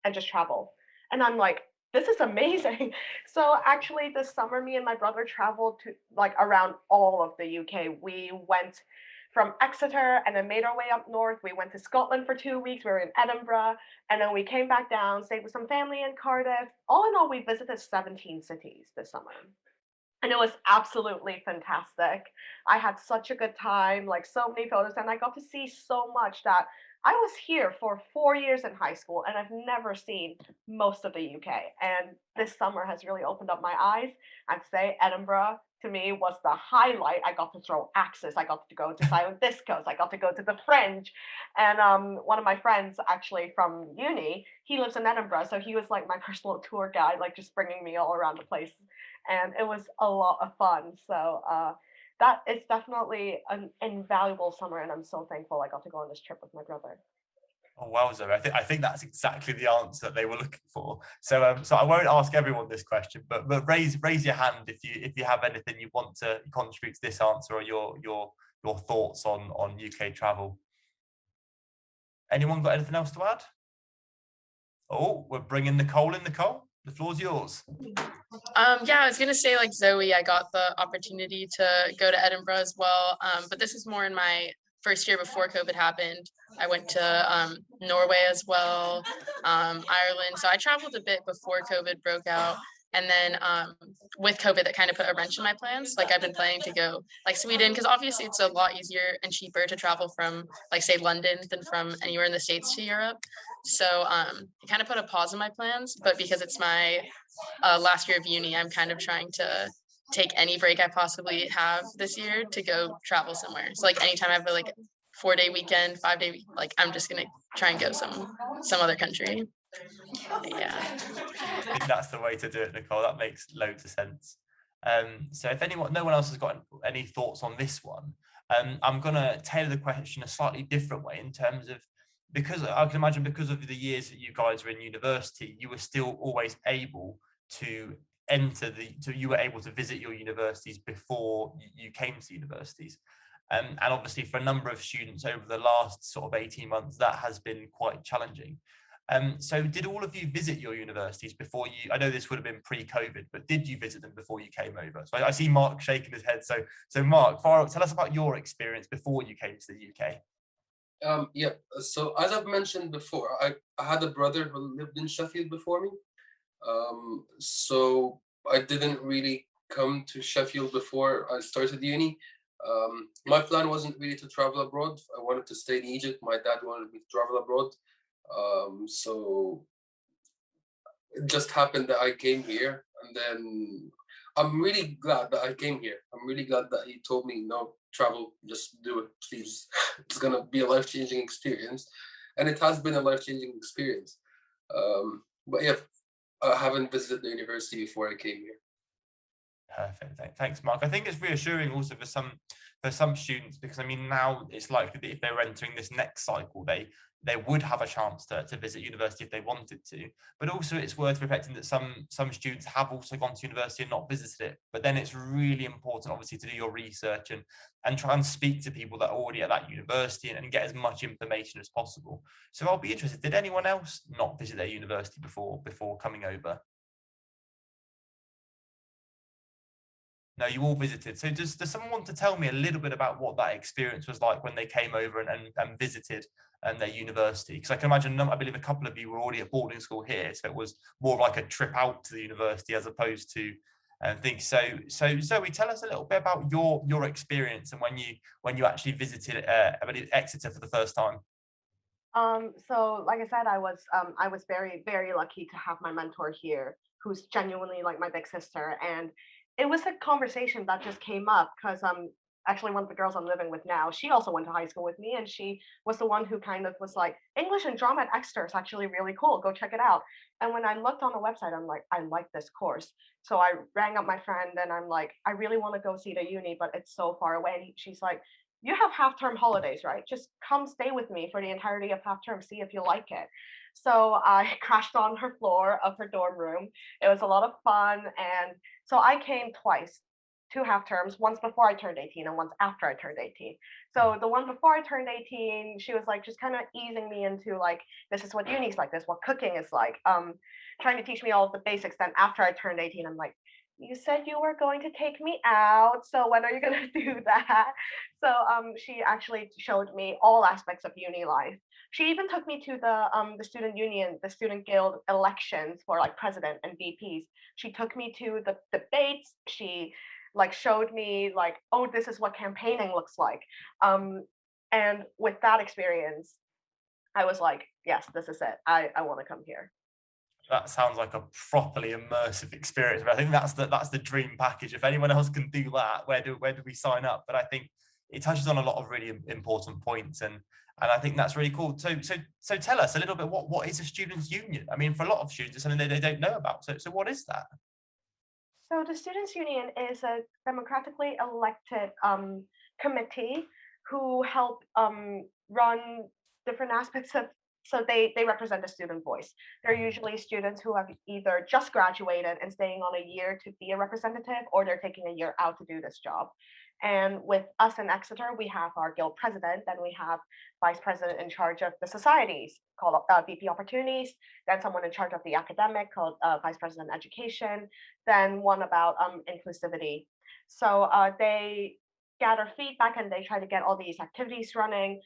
and just travel. And I'm like, this is amazing. So actually this summer, me and my brother traveled to like around all of the UK. We went from Exeter and then made our way up north. We went to Scotland for 2 weeks. We were in Edinburgh, and then we came back down, stayed with some family in Cardiff. All in all, we visited 17 cities this summer. And it was absolutely fantastic. I had such a good time, like so many photos, and I got to see so much that I was here for 4 years in high school, and I've never seen most of the UK. And this summer has really opened up my eyes. I'd say Edinburgh, to me, was the highlight. I got to throw axes. I got to go to silent discos. I got to go to the Fringe. And one of my friends, actually from uni, he lives in Edinburgh. So he was like my personal tour guide, like just bringing me all around the place. And it was a lot of fun. So that is definitely an invaluable summer, and I'm so thankful I got to go on this trip with my brother. Oh, well, Zoe, I think that's exactly the answer that they were looking for. So so I won't ask everyone this question, but raise your hand if you have anything you want to contribute to this answer, or your thoughts on UK travel. Anyone got anything else to add? Oh, we're bringing Nicole in. Nicole, the floor's yours. Yeah, I was gonna say, like Zoe, I got the opportunity to go to Edinburgh as well. But this is more in my first year before COVID happened. I went to Norway as well, Ireland. So I traveled a bit before COVID broke out. And then with COVID, that kind of put a wrench in my plans. Like I've been planning to go like Sweden, because obviously it's a lot easier and cheaper to travel from like say London than from anywhere in the States to Europe. So it kind of put a pause in my plans. But because it's my last year of uni, I'm kind of trying to take any break I possibly have this year to go travel somewhere. So like anytime I have a like 4-day weekend, 5-day week, like I'm just gonna try and go some other country. Yeah. I think that's the way to do it, Nicole. That makes loads of sense. So if no one else has got any thoughts on this one, I'm gonna tailor the question a slightly different way in terms of, because I can imagine because of the years that you guys were in university, you were still always able to you were able to visit your universities before you came to universities. And obviously for a number of students over the last sort of 18 months, that has been quite challenging. So did all of you visit your universities before I know this would have been pre-COVID, but did you visit them before you came over? So I see Mark shaking his head. So Mark, tell us about your experience before you came to the UK. Yeah, so as I've mentioned before, I had a brother who lived in Sheffield before me. So I didn't really come to Sheffield before I started uni. My plan wasn't really to travel abroad. I wanted to stay in Egypt. My dad wanted me to travel abroad. So it just happened that I came here, and then I'm really glad that I came here. I'm really glad that he told me, no, travel, just do it, please. It's gonna be a life-changing experience, and it has been a life-changing experience. But yeah, I haven't visited the university before I came here. Perfect. Thanks, Mark. I think it's reassuring also for some students, because I mean now it's likely that if they're entering this next cycle, they would have a chance to visit university if they wanted to. But also it's worth reflecting that some students have also gone to university and not visited it. But then it's really important, obviously, to do your research and try and speak to people that are already at that university and get as much information as possible. So I'll be interested, did anyone else not visit their university before coming over? No, you all visited. So does someone want to tell me a little bit about what that experience was like when they came over and visited their university? Because I can imagine, I believe a couple of you were already at boarding school here, so it was more like a trip out to the university as opposed to things. So Zoe, tell us a little bit about your experience and when you actually visited I believe Exeter for the first time. So like I said, I was very, very lucky to have my mentor here, who's genuinely like my big sister. And it was a conversation that just came up because actually one of the girls I'm living with now, she also went to high school with me, and she was the one who kind of was like, English and drama at Exeter is actually really cool. Go check it out. And when I looked on the website, I'm like, I like this course. So I rang up my friend and I'm like, I really want to go see the uni, but it's so far away. And she's like, you have half-term holidays, right? Just come stay with me for the entirety of half-term, see if you like it. So I crashed on her floor of her dorm room. It was a lot of fun. And so I came twice, 2 half-terms, once before I turned 18 and once after I turned 18. So the one before I turned 18, she was like just kind of easing me into like, this is what uni's like, this is what cooking is like, trying to teach me all of the basics. Then after I turned 18, I'm like, you said you were going to take me out, so when are you going to do that? So she actually showed me all aspects of uni life. She even took me to the student union, the student guild elections for like president and VPs. She took me to the debates. She like showed me like, oh, this is what campaigning looks like. And with that experience, I was like, yes, this is it. I want to come here. That sounds like a properly immersive experience. But I think that's the dream package. If anyone else can do that, where do we sign up? But I think it touches on a lot of really important points, and I think that's really cool. So tell us a little bit, what is a students' union? I mean, for a lot of students, it's something they don't know about. So what is that? So the Students' Union is a democratically elected committee who help run different aspects of. So they represent the student voice. They're usually students who have either just graduated and staying on a year to be a representative, or they're taking a year out to do this job. And with us in Exeter, we have our guild president, then we have vice president in charge of the societies called VP Opportunities, then someone in charge of the academic called vice president education, then one about inclusivity. So they gather feedback and they try to get all these activities running,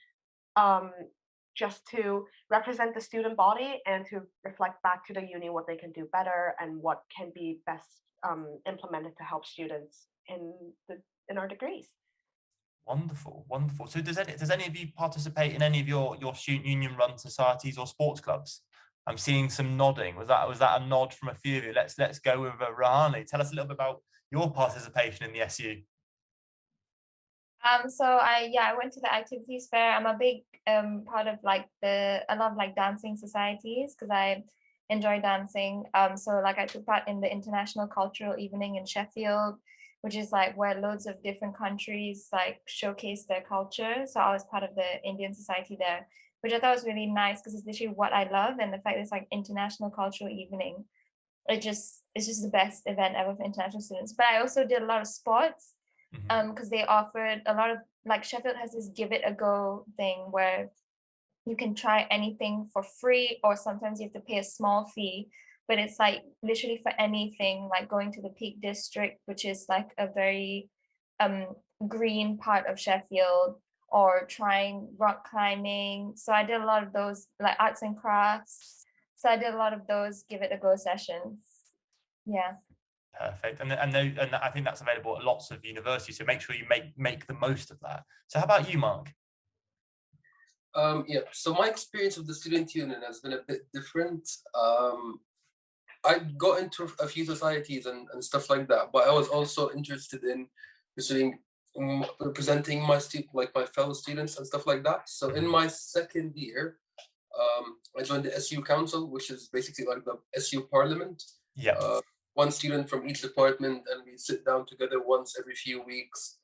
just to represent the student body and to reflect back to the uni what they can do better and what can be best implemented to help students in our degrees. Wonderful, wonderful. So does any of you participate in any of your student union run societies or sports clubs? I'm seeing some nodding. Was that a nod from a few of you? Let's go with Rahani. Tell us a little bit about your participation in the SU. So I went to the activities fair. I'm a big part of I love dancing societies because I enjoy dancing. So I took part in the International Cultural Evening in Sheffield, which is where loads of different countries showcase their culture. So I was part of the Indian society there, which I thought was really nice because it's literally what I love, and the fact it's International Cultural Evening. It's just the best event ever for international students. But I also did a lot of sports. Because they offered a lot of Sheffield has this give it a go thing where you can try anything for free, or sometimes you have to pay a small fee, but it's literally for anything, going to the Peak District, which is a very green part of Sheffield, or trying rock climbing. So I did a lot of those, arts and crafts. So I did a lot of those give it a go sessions. Yeah. Perfect, and I think that's available at lots of universities. So make sure you make the most of that. So how about you, Mark? Yeah. So my experience with the student union has been a bit different. I got into a few societies and stuff like that, but I was also interested in pursuing representing my my fellow students and stuff like that. So in my second year, I joined the SU Council, which is basically the SU Parliament. Yeah. One student from each department, and we sit down together once every few weeks,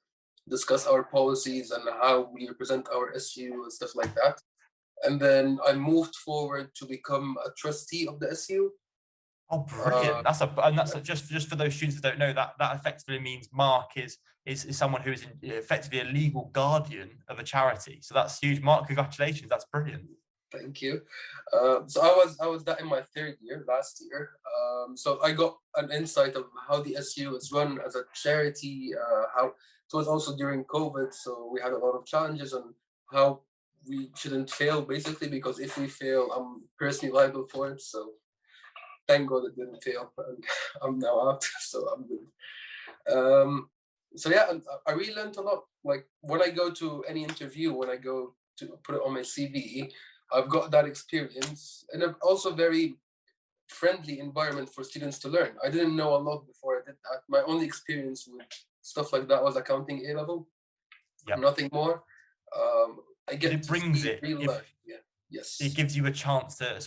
discuss our policies and how we represent our SU and stuff like that. And then I moved forward to become a trustee of the SU. Oh, brilliant! That's just for those students that don't know, that effectively means Mark is someone who is effectively a legal guardian of a charity. So that's huge. Mark, congratulations! That's brilliant. Thank you. So I was that in my third year last year. So I got an insight of how the SU is run as a charity. So it was also during COVID, so we had a lot of challenges on how we shouldn't fail, basically, because if we fail, I'm personally liable for it. So thank God it didn't fail, and I'm now out, so I'm good. So yeah, I really learned a lot. When I go to any interview, when I go to put it on my CV, I've got that experience, and also very friendly environment for students to learn. I didn't know a lot before I did that. My only experience with stuff like that was accounting A level, nothing more. I get it brings it. Real life. Yeah. Yes. It gives you a chance to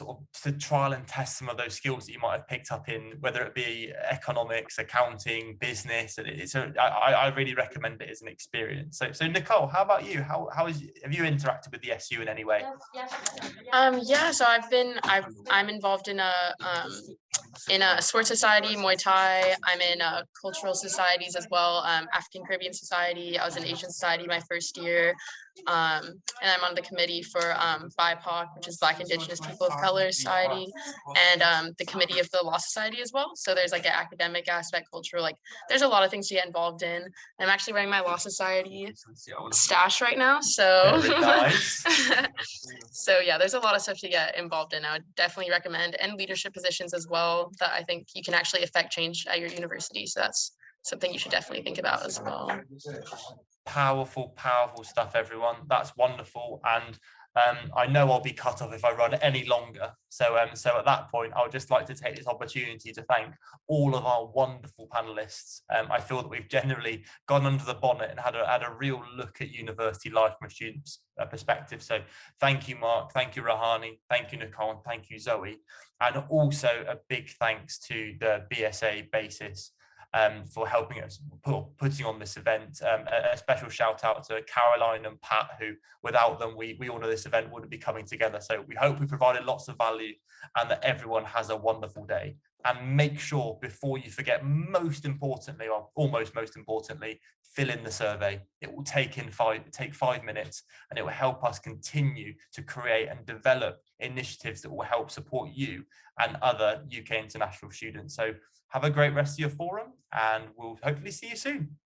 to trial and test some of those skills that you might have picked up in, whether it be economics, accounting, business. And I really recommend it as an experience. So Nicole, how about you? Have you interacted with the SU in any way? Yeah, so I'm involved in a sports society, Muay Thai. I'm in cultural societies as well, African Caribbean Society. I was in Asian Society my first year. And I'm on the committee for BIPOC, which is Black Indigenous People of Color Society, and the committee of the Law Society as well. So there's an academic aspect, cultural, there's a lot of things to get involved in. I'm actually wearing my Law Society stash right now, so very nice. So yeah, there's a lot of stuff to get involved in. I would definitely recommend, and leadership positions as well, that I think you can actually affect change at your university. So that's something you should definitely think about as well. Powerful stuff, everyone. That's wonderful. And I know I'll be cut off if I run any longer. So at that point, I would just like to take this opportunity to thank all of our wonderful panelists. I feel that we've generally gone under the bonnet and had a real look at university life from a student's perspective. So thank you, Mark. Thank you, Rahani. Thank you, Nicole. And thank you, Zoe. And also a big thanks to the BSA BASIS for helping us putting on this event. A special shout out to Caroline and Pat, who without them, we all know this event wouldn't be coming together. So we hope we provided lots of value and that everyone has a wonderful day. And make sure before you forget, most importantly, or almost most importantly, fill in the survey. It will take 5 minutes, and it will help us continue to create and develop initiatives that will help support you and other UK international students. So have a great rest of your forum, and we'll hopefully see you soon.